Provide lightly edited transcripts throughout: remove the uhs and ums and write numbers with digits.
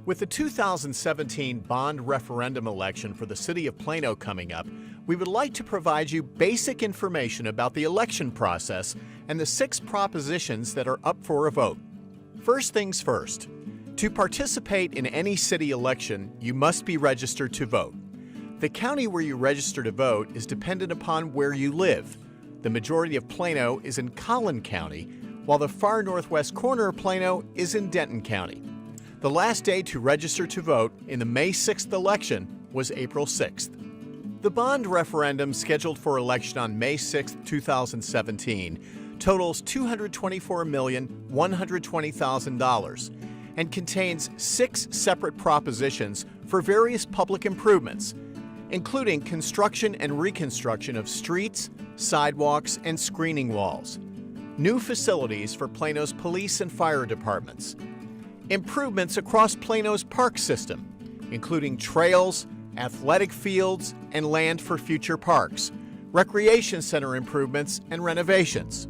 With the 2017 Bond Referendum election for the city of Plano coming up, we would like to provide you basic information about the election process and the 6 propositions that are up for a vote. First things first, to participate in any city election, you must be registered to vote. The county where you register to vote is dependent upon where you live. The majority of Plano is in Collin County, while the far northwest corner of Plano is in Denton County. The last day to register to vote in the May 6th election was April 6th. The bond referendum scheduled for election on May 6, 2017 totals $224,120,000 and contains 6 separate propositions for various public improvements, including construction and reconstruction of streets, sidewalks, and screening walls, new facilities for Plano's police and fire departments, improvements across Plano's park system, including trails, athletic fields, and land for future parks, recreation center improvements and renovations,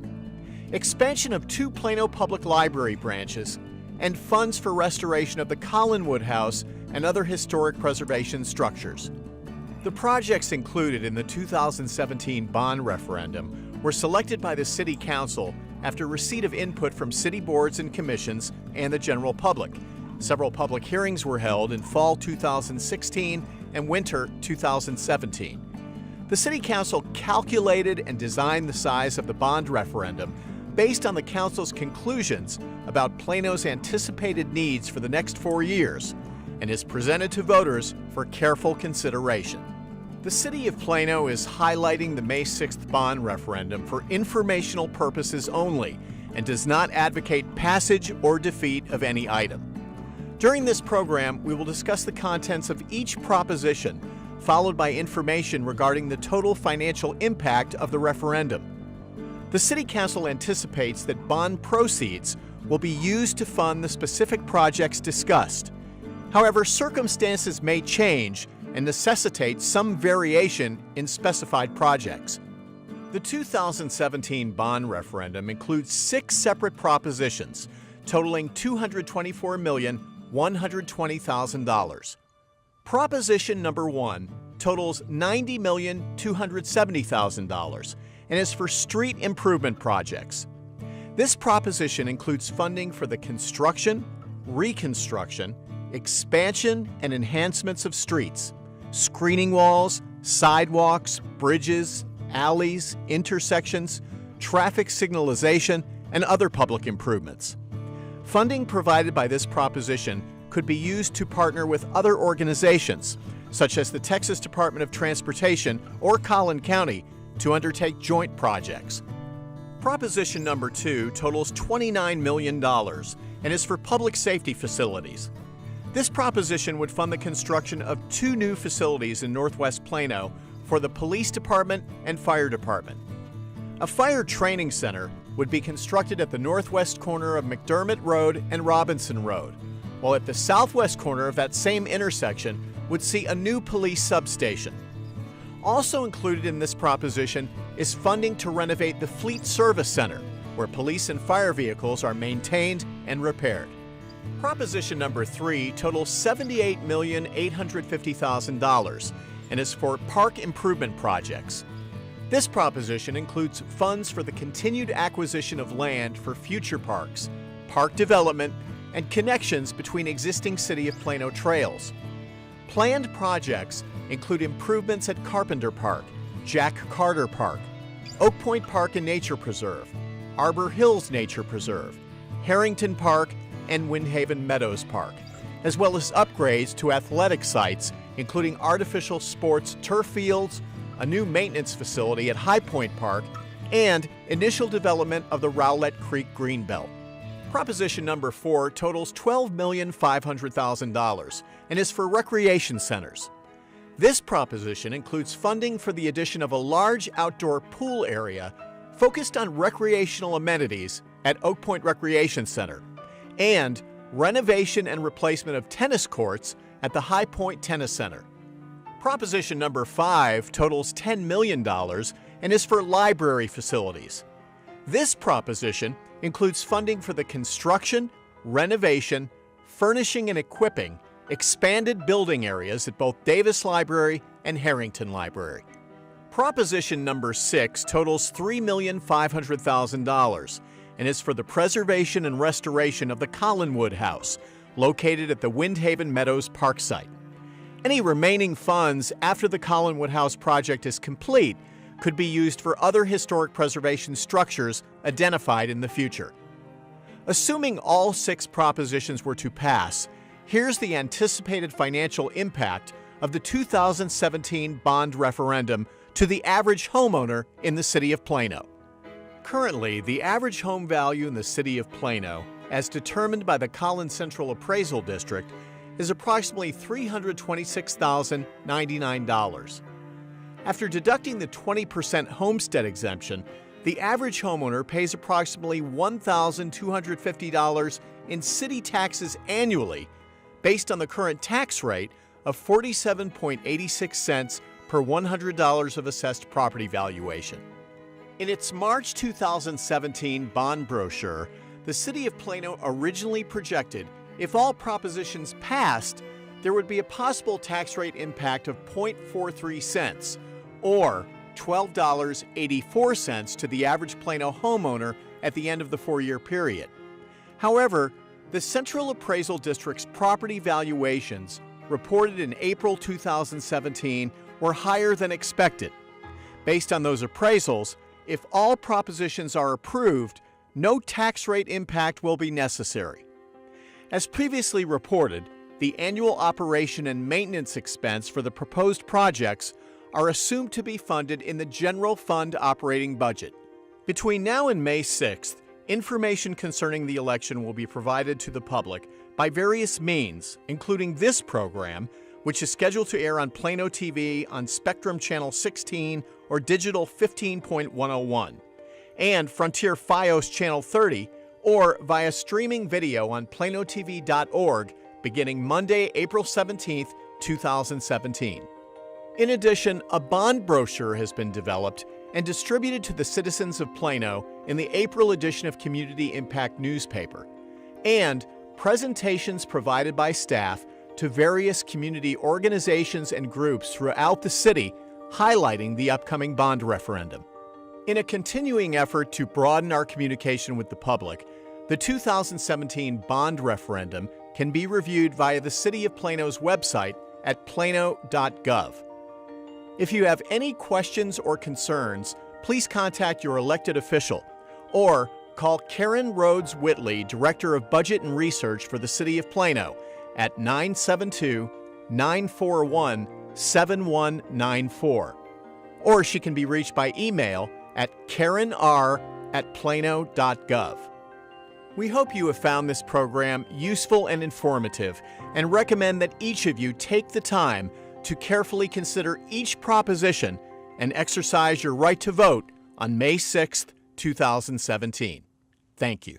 expansion of 2 Plano Public Library branches, and funds for restoration of the Collinwood House and other historic preservation structures. The projects included in the 2017 bond referendum were selected by the City Council after receipt of input from city boards and commissions and the general public. Several public hearings were held in fall 2016 and winter 2017. The City Council calculated and designed the size of the bond referendum based on the Council's conclusions about Plano's anticipated needs for the next 4 years and is presented to voters for careful consideration. The City of Plano is highlighting the May 6th bond referendum for informational purposes only and does not advocate passage or defeat of any item. During this program, we will discuss the contents of each proposition, followed by information regarding the total financial impact of the referendum. The City Council anticipates that bond proceeds will be used to fund the specific projects discussed. However, circumstances may change and necessitate some variation in specified projects. The 2017 bond referendum includes 6 separate propositions totaling $224,120,000. Proposition number 1 totals $90,270,000 and is for street improvement projects. This proposition includes funding for the construction, reconstruction, expansion, and enhancements of streets, screening walls, sidewalks, bridges, alleys, intersections, traffic signalization, and other public improvements. Funding provided by this proposition could be used to partner with other organizations, such as the Texas Department of Transportation or Collin County, to undertake joint projects. Proposition number 2 totals $29 million and is for public safety facilities. This proposition would fund the construction of 2 new facilities in Northwest Plano for the police department and fire department. A fire training center would be constructed at the northwest corner of McDermott Road and Robinson Road, while at the southwest corner of that same intersection would see a new police substation. Also included in this proposition is funding to renovate the Fleet Service Center, where police and fire vehicles are maintained and repaired. Proposition number 3 totals $78,850,000 and is for park improvement projects. This proposition includes funds for the continued acquisition of land for future parks, park development, and connections between existing City of Plano trails. Planned projects include improvements at Carpenter Park, Jack Carter Park, Oak Point Park and Nature Preserve, Arbor Hills Nature Preserve, Harrington Park, and Windhaven Meadows Park, as well as upgrades to athletic sites, including artificial sports turf fields, a new maintenance facility at High Point Park, and initial development of the Rowlett Creek Greenbelt. Proposition number 4 totals $12,500,000 and is for recreation centers. This proposition includes funding for the addition of a large outdoor pool area focused on recreational amenities at Oak Point Recreation Center, and renovation and replacement of tennis courts at the High Point Tennis Center. Proposition number 5 totals $10 million and is for library facilities. This proposition includes funding for the construction, renovation, furnishing and equipping expanded building areas at both Davis Library and Harrington Library. Proposition number 6 totals $3,500,000 and is for the preservation and restoration of the Collinwood House, located at the Windhaven Meadows Park site. Any remaining funds after the Collinwood House project is complete could be used for other historic preservation structures identified in the future. Assuming all 6 propositions were to pass, here's the anticipated financial impact of the 2017 bond referendum to the average homeowner in the city of Plano. Currently, the average home value in the city of Plano, as determined by the Collins Central Appraisal District, is approximately $326,099. After deducting the 20% homestead exemption, the average homeowner pays approximately $1,250 in city taxes annually, based on the current tax rate of 47.86 cents per $100 of assessed property valuation. In its March 2017 bond brochure, the City of Plano originally projected if all propositions passed, there would be a possible tax rate impact of 0.43 cents, or $12.84 to the average Plano homeowner at the end of the 4-year period. However, the Central Appraisal District's property valuations reported in April 2017 were higher than expected. Based on those appraisals, if all propositions are approved, no tax rate impact will be necessary. As previously reported, the annual operation and maintenance expense for the proposed projects are assumed to be funded in the general fund operating budget. Between now and May 6th, information concerning the election will be provided to the public by various means, including this program, which is scheduled to air on Plano TV on Spectrum Channel 16 or Digital 15.101, and Frontier Fios Channel 30, or via streaming video on planotv.org beginning Monday, April 17, 2017. In addition, a bond brochure has been developed and distributed to the citizens of Plano in the April edition of Community Impact newspaper, and presentations provided by staff to various community organizations and groups throughout the city highlighting the upcoming bond referendum. In a continuing effort to broaden our communication with the public, the 2017 bond referendum can be reviewed via the City of Plano's website at plano.gov. If you have any questions or concerns, please contact your elected official or call Karen Rhodes Whitley, Director of Budget and Research for the City of Plano, at 972-941-7194. Or she can be reached by email at karenr@plano.gov. We hope you have found this program useful and informative, and recommend that each of you take the time to carefully consider each proposition and exercise your right to vote on May 6, 2017. Thank you.